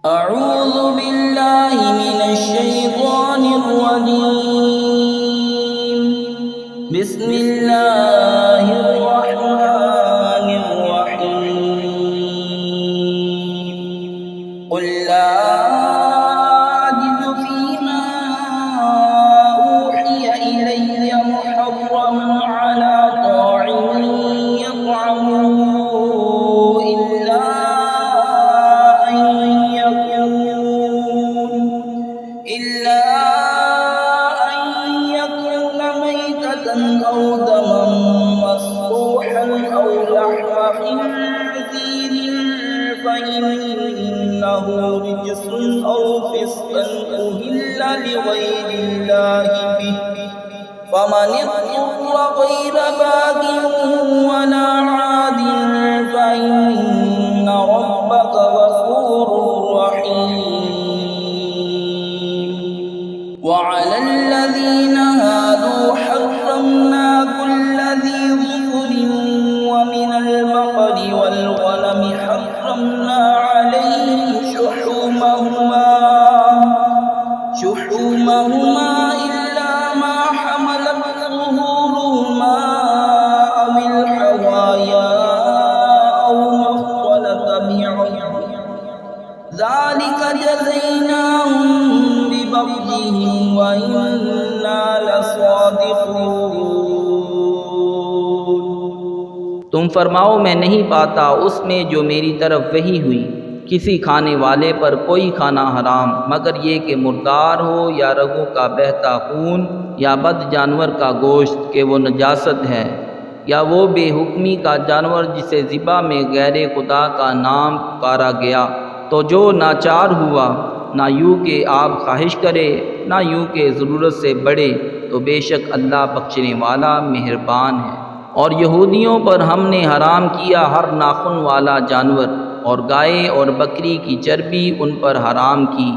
अऊज़ु बिल्लाहि मिनश्शैतानिर्रजीम। बिस्मिल्लाहिर्रहमानिर्रहीम। क़ुल ला अजिदु फ़ीमा ऊहिय इलैय मुहर्रमन अला ता'imin यत्'अमुहु इल्ला أو دما مسفوحا أو لحم خنزير فإنه رجس أو فسقا أهل لغير الله به فمن اضطر غير باغ ولا عاد فإن ربك غفور رحيم وعلى الذين هادوا حرمنا كل ذي ظفر ومن البقر والغنم حرمنا عليهم شحومهما إلا ما حملت ظهورهما أو الحوايا أو ما اختلط بعظم ذلك جزيناهم ببغيهم وإنا लसादिक़ून। तुम फरमाओ मैं नहीं पाता उसमें जो मेरी तरफ वही हुई, किसी खाने वाले पर कोई खाना हराम मगर ये कि मुर्दार हो या रगों का बहता खून या बद जानवर का गोश्त कि वो नजासत है, या वो बेहुक्मी का जानवर जिसे ज़िबा में गैर खुदा का नाम पुकारा गया, तो जो नाचार हुआ ना यूँ कि आप ख्वाहिश करे ना यूँ कि ज़रूरत से बढ़े, तो बेशक अल्लाह बख्शने वाला मेहरबान है। और यहूदियों पर हमने हराम किया हर नाखून वाला जानवर और गाय और बकरी की चर्बी उन पर हराम की,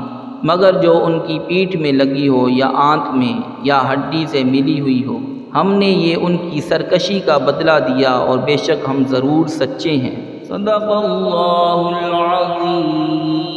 मगर जो उनकी पीठ में लगी हो या आंत में या हड्डी से मिली हुई हो। हमने ये उनकी सरकशी का बदला दिया और बेशक हम ज़रूर सच्चे हैं। सदक़ल्लाहुल अज़ीम।